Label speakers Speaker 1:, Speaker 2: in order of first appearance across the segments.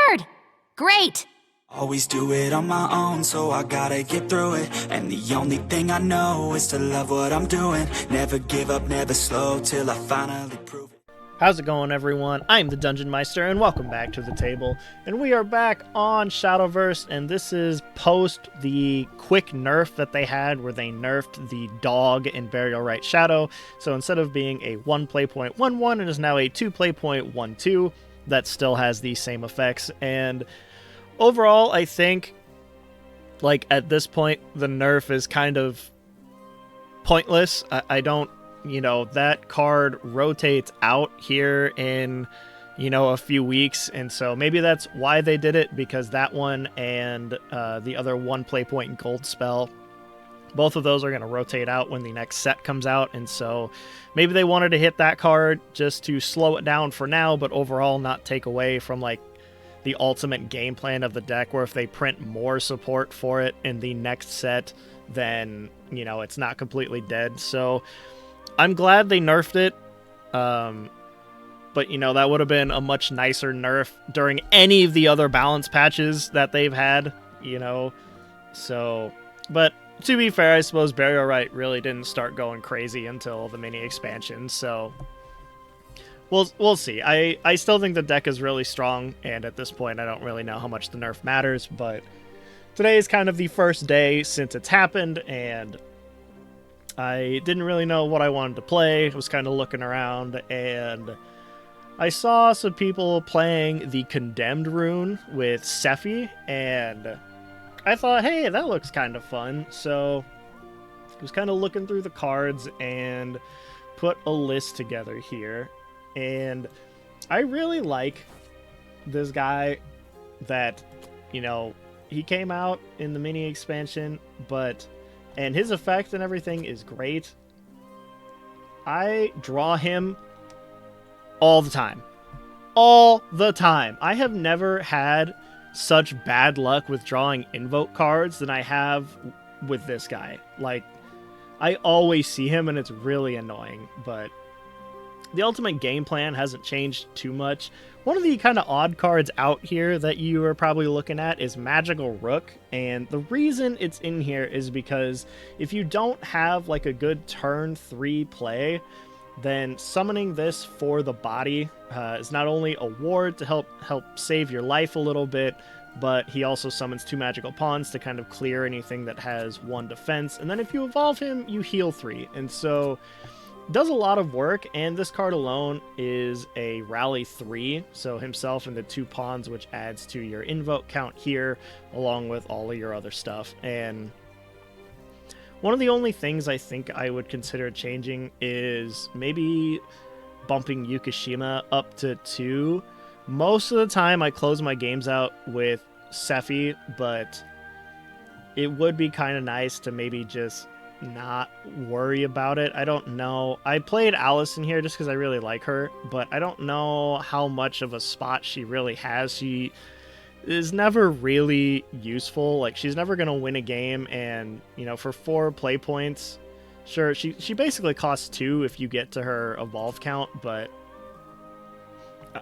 Speaker 1: card! Great!
Speaker 2: Always do it on my own, so I gotta get through it. And the only thing I know is to love what I'm doing. Never give up, never slow, till I finally prove it.
Speaker 3: How's it going, everyone? I'm the Dungeon Meister, and welcome back to the table. And we are back on Shadowverse, and this is post the quick nerf that they had, where they nerfed the dog in Burial Rite Shadow. So instead of being a 1 play point 1-1, it is now a 2 play point 1-2 that still has these same effects. And overall, I think, like, at this point, the nerf is kind of pointless. I don't, that card rotates out here in, a few weeks, and so maybe that's why they did it, because that one and the other 1 play point and gold spell, both of those are going to rotate out when the next set comes out, and so maybe they wanted to hit that card just to slow it down for now, but overall not take away from, like, the ultimate game plan of the deck, where if they print more support for it in the next set, then, it's not completely dead. So I'm glad they nerfed it, but, that would have been a much nicer nerf during any of the other balance patches that they've had, so, but to be fair, I suppose Burial Rite really didn't start going crazy until the mini expansion, so we'll see. I still think the deck is really strong, and at this point, I don't really know how much the nerf matters, but today is kind of the first day since it's happened, and I didn't really know what I wanted to play. I was kind of looking around, and I saw some people playing the Condemned rune with Sephie, and I thought, hey, that looks kind of fun, so I was kind of looking through the cards and put a list together here. And I really like this guy that, he came out in the mini expansion, and his effect and everything is great. I draw him all the time. All the time. I have never had such bad luck with drawing invoke cards than I have with this guy. Like, I always see him and it's really annoying, but the ultimate game plan hasn't changed too much. One of the kind of odd cards out here that you are probably looking at is Magical Rook, and the reason it's in here is because if you don't have like a good turn 3 play, then summoning this for the body is not only a ward to help save your life a little bit, but he also summons 2 magical pawns to kind of clear anything that has 1 defense, and then if you evolve him, you heal 3, and so does a lot of work. And this card alone is a rally 3, so himself and the 2 pawns, which adds to your invoke count here, along with all of your other stuff. And one of the only things I think I would consider changing is maybe bumping Yukishima up to 2. Most of the time I close my games out with Sephie, but it would be kind of nice to maybe just not worry about it. I don't know. I played Alice in here just because I really like her, but I don't know how much of a spot she really has. She is never really useful. Like, she's never going to win a game, and, for 4 play points, sure, she basically costs 2 if you get to her evolve count, but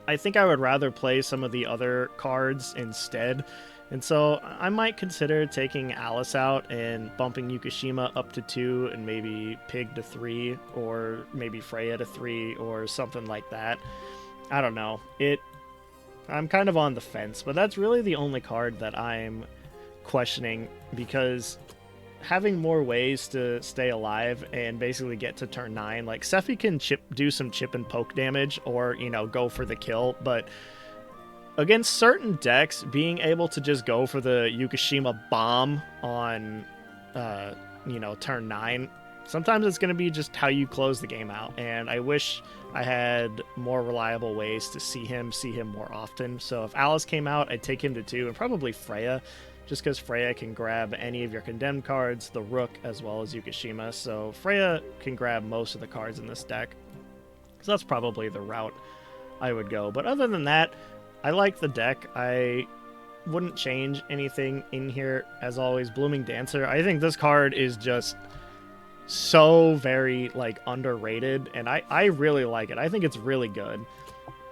Speaker 3: I think I would rather play some of the other cards instead. And so I might consider taking Alice out and bumping Yukishima up to 2 and maybe Pig to 3, or maybe Freya to 3 or something like that. I don't know. I'm kind of on the fence, but that's really the only card that I'm questioning, because having more ways to stay alive and basically get to turn 9, like Sephie can do some chip and poke damage, or, go for the kill, but against certain decks, being able to just go for the Yukishima bomb on, turn 9, sometimes it's going to be just how you close the game out. And I wish I had more reliable ways to see him more often. So if Alice came out, I'd take him to 2, and probably Freya, just because Freya can grab any of your Condemned cards, the Rook, as well as Yukishima. So Freya can grab most of the cards in this deck. So that's probably the route I would go. But other than that, I like the deck. I wouldn't change anything in here. As always, Blooming Dancer. I think this card is just so very, underrated, and I really like it. I think it's really good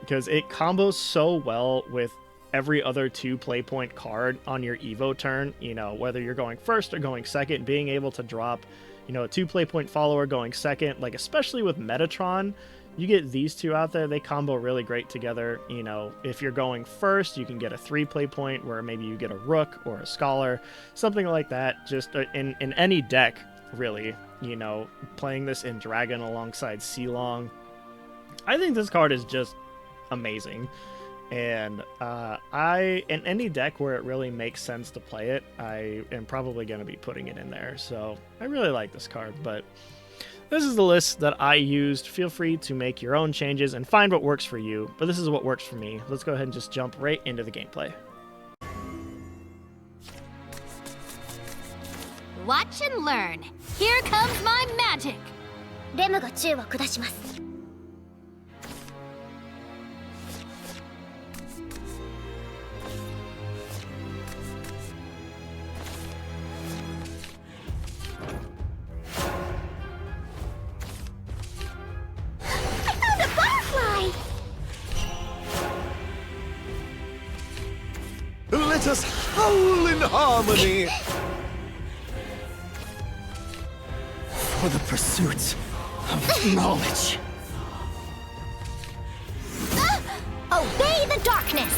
Speaker 3: because it combos so well with every other 2 play point card on your Evo turn, you know, whether you're going first or going second, being able to drop, you know, a 2 play point follower going second, like especially with Metatron, you get these two out there, they combo really great together. You know, if you're going first, you can get a 3 play point where maybe you get a Rook or a Scholar, something like that, just in any deck, really. You know, playing this in Dragon alongside Sealong, I think this card is just amazing. And in any deck where it really makes sense to play it, I am probably going to be putting it in there. So I really like this card, but this is the list that I used. Feel free to make your own changes and find what works for you, but this is what works for me. Let's go ahead and just jump right into the gameplay.
Speaker 1: Watch and learn. Here comes my magic. レムが宙を下します。
Speaker 4: Let us howl in harmony!
Speaker 2: For the pursuit of knowledge.
Speaker 1: Obey the darkness!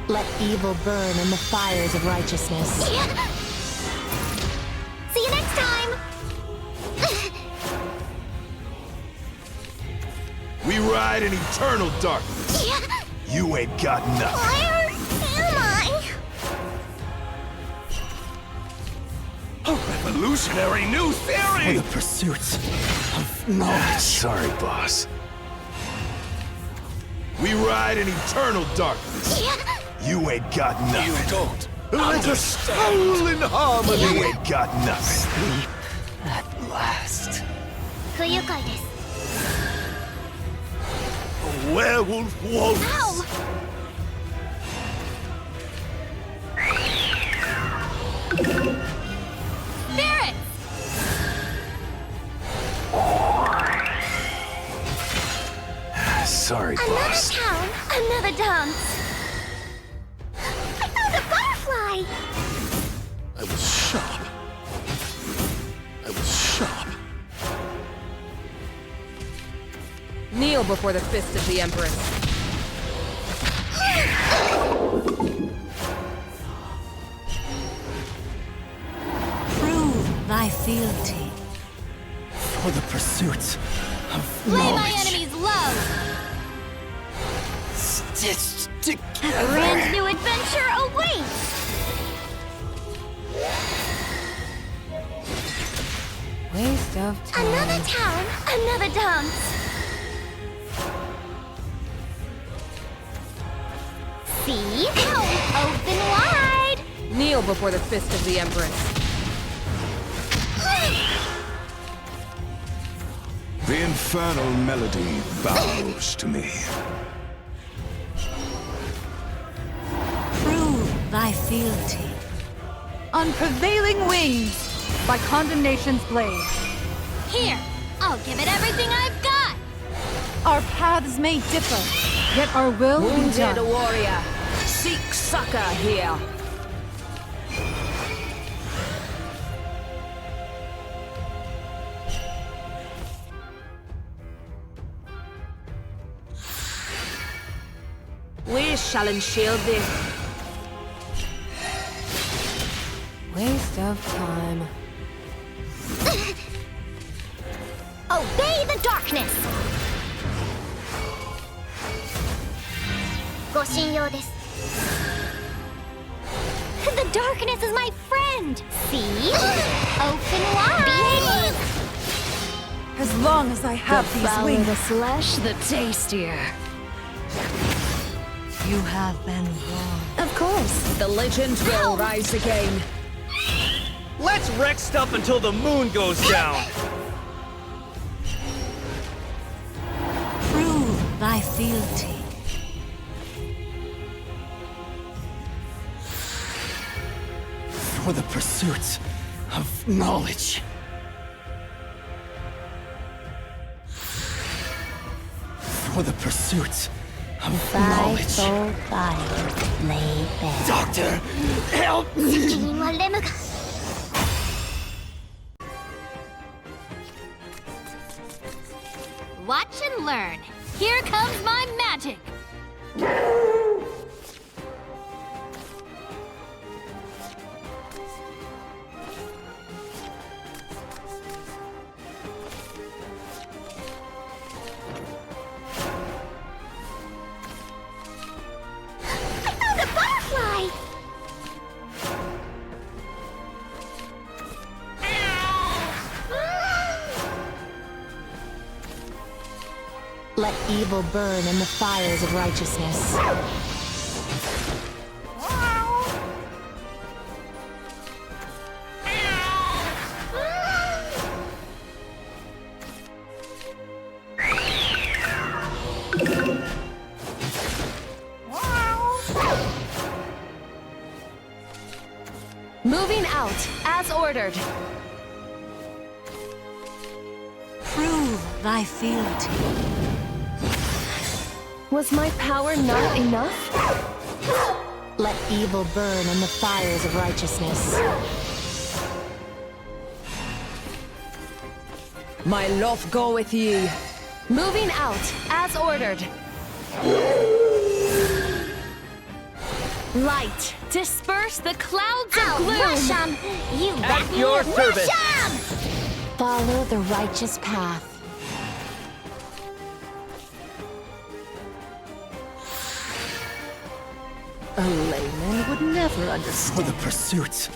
Speaker 1: Let evil burn in the fires of righteousness. See you next time!
Speaker 4: We ride in eternal darkness. You ain't got nothing.
Speaker 1: Where am I?
Speaker 4: A revolutionary new
Speaker 2: For
Speaker 4: theory!
Speaker 2: the pursuit of knowledge.
Speaker 4: Sorry, boss. We ride in eternal darkness. You ain't got nothing. You don't. Let us howl in harmony. You ain't got nothing.
Speaker 2: Sleep at last.
Speaker 1: 不愉快です。
Speaker 4: Werewolf wolves.
Speaker 1: Ow! Spirits!
Speaker 4: Sorry,
Speaker 1: Another
Speaker 4: boss.
Speaker 1: town, another dance. I found a firefly!
Speaker 4: I was sharp. I was sharp.
Speaker 5: Kneel before the fist of the Empress.
Speaker 6: Prove thy fealty.
Speaker 2: For the pursuit of
Speaker 1: Slay
Speaker 2: knowledge.
Speaker 1: my enemy's love!
Speaker 2: Stitched
Speaker 1: A
Speaker 2: together.
Speaker 1: brand new adventure awaits!
Speaker 6: Waste of time.
Speaker 1: Another town, another dance. See? Open wide!
Speaker 5: Kneel before the fist of the Empress.
Speaker 4: The infernal melody bows to me.
Speaker 6: Prove thy fealty. On prevailing wings, by condemnation's blade.
Speaker 1: Here, I'll give it everything I've got!
Speaker 6: Our paths may differ, yet our will be done.
Speaker 5: warrior, seek succor here. We shall shield thee.
Speaker 6: Waste of time.
Speaker 1: Obey the darkness! ご神用です. The darkness is my friend! See? Open wide! Behave!
Speaker 6: As long as I have
Speaker 7: The
Speaker 6: these
Speaker 7: fouler
Speaker 6: wings,
Speaker 7: the flesh, the tastier.
Speaker 6: you have been wrong.
Speaker 7: Of course.
Speaker 5: The legend will rise again.
Speaker 8: Let's wreck stuff until the moon goes down!
Speaker 6: Prove thy fealty.
Speaker 2: For the pursuit of knowledge. For the pursuit of
Speaker 1: Bye,
Speaker 2: knowledge.
Speaker 1: soul body, lay bare.
Speaker 2: Doctor, help me!
Speaker 1: 責任はレムが。Watch and learn. Here comes my magic. I found a butterfly.
Speaker 7: Let evil burn in the fires of righteousness.
Speaker 5: Moving out, as ordered.
Speaker 6: Prove thy fealty.
Speaker 5: Was my power not enough?
Speaker 7: Let evil burn in the fires of righteousness.
Speaker 5: My love go with ye. Moving out, as ordered. Light, disperse the clouds of gloom.
Speaker 1: Rusham, you
Speaker 8: At your service.
Speaker 7: Follow the righteous path.
Speaker 5: A layman would never
Speaker 2: For
Speaker 5: understand.
Speaker 2: the pursuit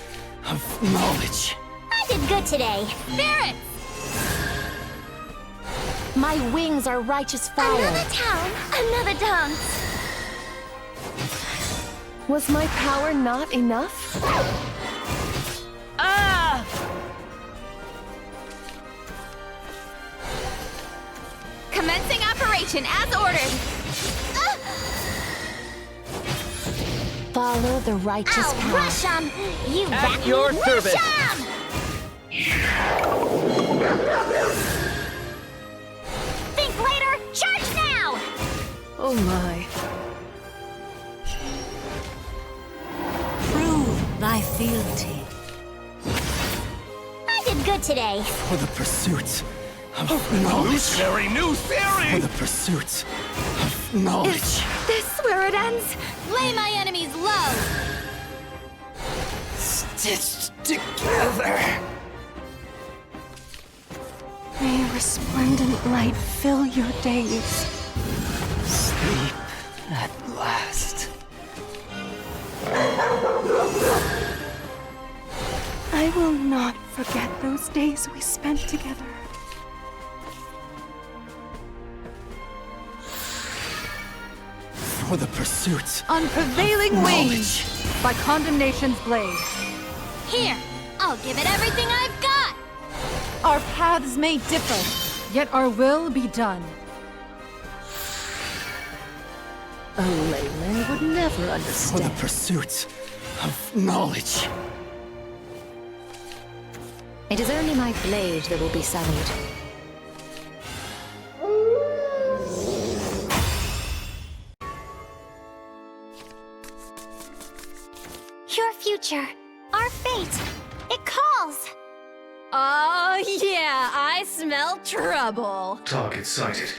Speaker 2: of knowledge.
Speaker 1: I did good today. Spirits!
Speaker 7: My wings are righteous fire.
Speaker 1: Another town, another dance.
Speaker 5: Was my power not enough? Ah!
Speaker 1: Commencing operation as ordered.
Speaker 7: Follow the righteous
Speaker 1: Ow,
Speaker 7: path.
Speaker 1: Rusham, you
Speaker 8: At your service.
Speaker 1: Think later, charge now!
Speaker 5: Oh my.
Speaker 6: Prove thy fealty.
Speaker 1: I did good today.
Speaker 2: For the pursuit of knowledge.
Speaker 4: New
Speaker 2: For
Speaker 4: theory!
Speaker 2: the pursuit of knowledge.
Speaker 1: This where it ends? Lay my enemies low.
Speaker 2: Stitched together.
Speaker 6: May resplendent light fill your days.
Speaker 2: Sleep at last.
Speaker 6: I will not forget those days we spent together.
Speaker 2: For the pursuit
Speaker 6: On prevailing
Speaker 2: of
Speaker 6: wings,
Speaker 2: knowledge.
Speaker 6: by condemnation's blade.
Speaker 1: Here, I'll give it everything I've got.
Speaker 6: Our paths may differ, yet our will be done.
Speaker 5: A layman would never
Speaker 2: For the
Speaker 5: understand.
Speaker 2: pursuit of knowledge.
Speaker 7: It is only my blade that will be sullied.
Speaker 1: Your future, our fate, it calls.
Speaker 5: Oh yeah, I smell trouble.
Speaker 9: Target sighted.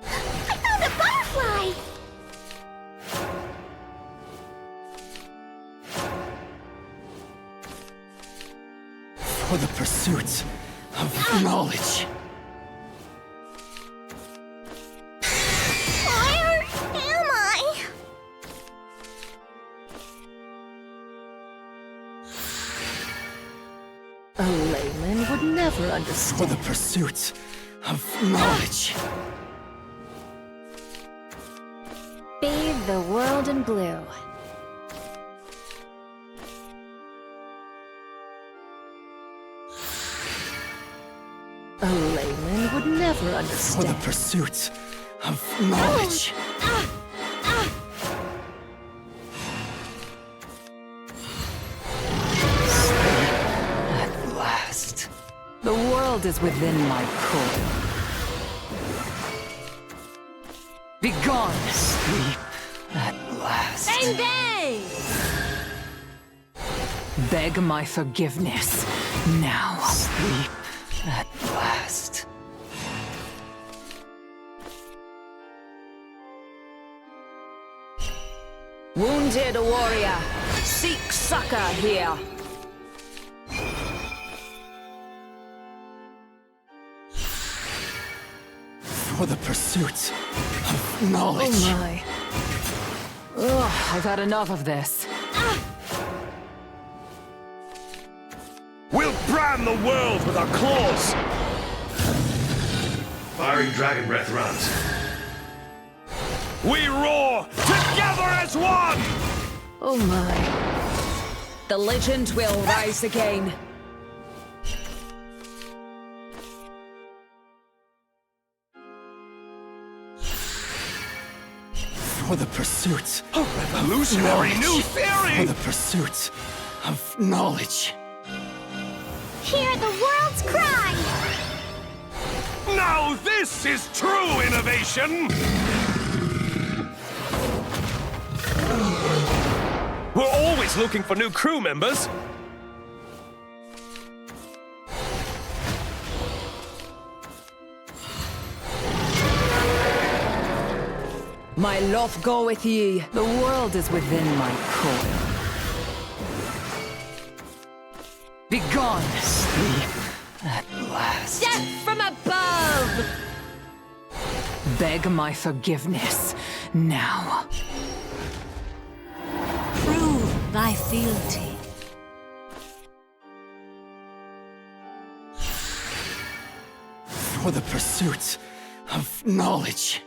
Speaker 1: I found a butterfly.
Speaker 2: For the pursuit of knowledge.
Speaker 1: Where am I?
Speaker 5: A layman would never
Speaker 2: For
Speaker 5: understand.
Speaker 2: the pursuit of knowledge.
Speaker 7: Bathe the world in blue.
Speaker 5: A layman would never
Speaker 2: For the
Speaker 5: understand.
Speaker 2: pursuit of knowledge.
Speaker 5: world is within my core. Begone! Sleep at last.
Speaker 1: Bang bang!
Speaker 5: Beg my forgiveness now. Sleep at last. Wounded warrior, seek succor here.
Speaker 9: For the pursuit of knowledge.
Speaker 5: Oh my. Ugh, I've had enough of this.
Speaker 4: We'll brand the world with our claws!
Speaker 10: Fiery dragon breath runs.
Speaker 4: We roar together as one!
Speaker 5: Oh my. The legend will rise again.
Speaker 9: For the pursuit
Speaker 4: A revolutionary new
Speaker 9: For
Speaker 4: theory!
Speaker 9: the pursuit of knowledge.
Speaker 1: Hear the world's cry!
Speaker 4: Now this is true innovation! We're always looking for new crew members.
Speaker 5: My love go with ye. The world is within my core. Begone! Sleep at last.
Speaker 1: Death from above!
Speaker 5: Beg my forgiveness now.
Speaker 1: Prove thy fealty.
Speaker 9: For the pursuit of knowledge.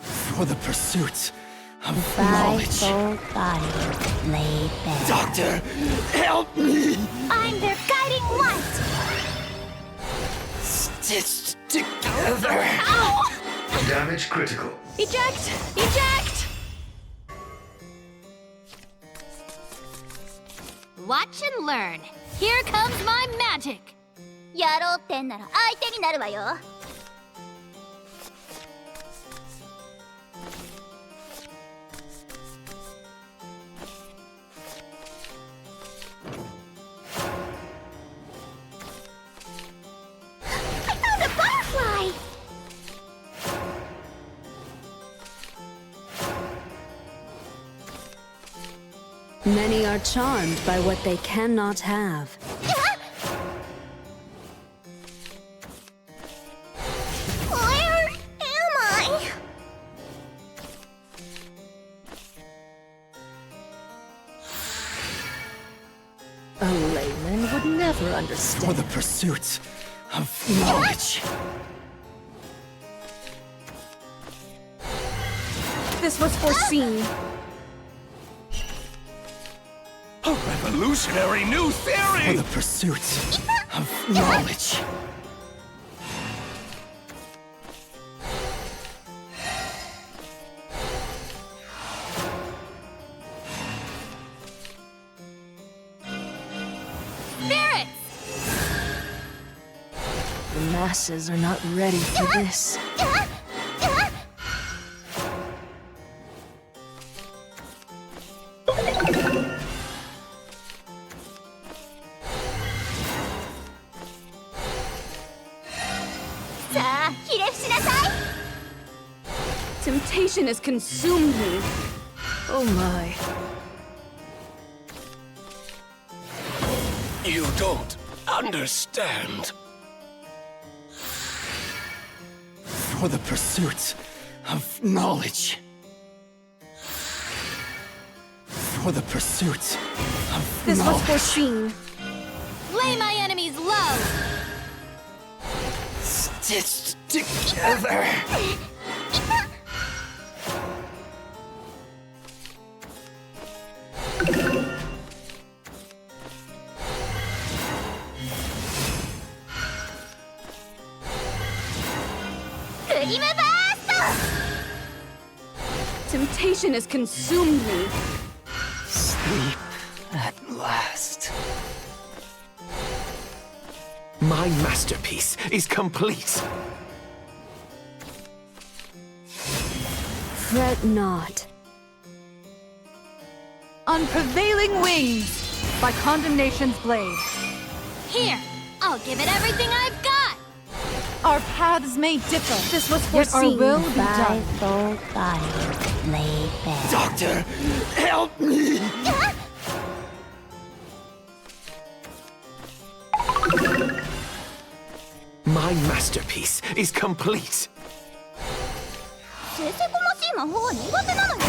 Speaker 9: For the pursuit of knowledge.
Speaker 1: Body laid bare.
Speaker 9: Doctor, help me!
Speaker 1: I'm their guiding light!
Speaker 9: Stitched together.
Speaker 1: Ow!
Speaker 10: Damage critical.
Speaker 1: Eject! Eject! Watch and learn. Here comes my magic! やろうってんなら相手になるわよ。I found a butterfly!
Speaker 11: Many are charmed by what they cannot have.
Speaker 1: Where am I?
Speaker 11: A layman would never
Speaker 9: For
Speaker 11: understand.
Speaker 9: the pursuit of knowledge.
Speaker 5: This was foreseen.
Speaker 4: A revolutionary new
Speaker 9: For
Speaker 4: theory!
Speaker 9: the pursuit of knowledge.
Speaker 1: Spirits!
Speaker 11: The masses are not ready for this.
Speaker 5: Temptation has consumed me.
Speaker 11: Oh my.
Speaker 4: You don't understand.
Speaker 9: For the pursuit of knowledge. For the pursuit of
Speaker 5: This was
Speaker 9: knowledge.
Speaker 5: foreseen.
Speaker 1: Lay my enemies low!
Speaker 9: Stitched together.
Speaker 5: Temptation has consumed me.
Speaker 9: Sleep at last.
Speaker 4: My masterpiece is complete.
Speaker 11: Fret not.
Speaker 6: On prevailing wings, by condemnation's blade.
Speaker 1: Here, I'll give it everything I've got.
Speaker 6: Our paths may differ.
Speaker 7: This was
Speaker 6: yet our
Speaker 7: foreseen
Speaker 6: will be
Speaker 7: by
Speaker 6: done.
Speaker 7: both bodies laid bare.
Speaker 9: Doctor, help me!
Speaker 4: My masterpiece is complete.
Speaker 1: せせこましい魔法は苦手なのよ。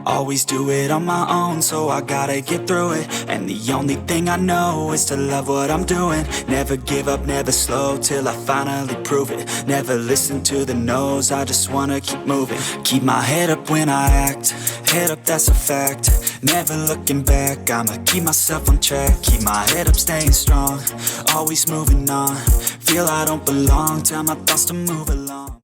Speaker 2: Always do it on my own, so I gotta get through it. And the only thing I know is to love what I'm doing. Never give up, never slow, till I finally prove it. Never listen to the no's, I just wanna keep moving. Keep my head up when I act, head up, that's a fact. Never looking back, I'ma keep myself on track. Keep my head up, staying strong, always moving on. Feel I don't belong, tell my thoughts to move along.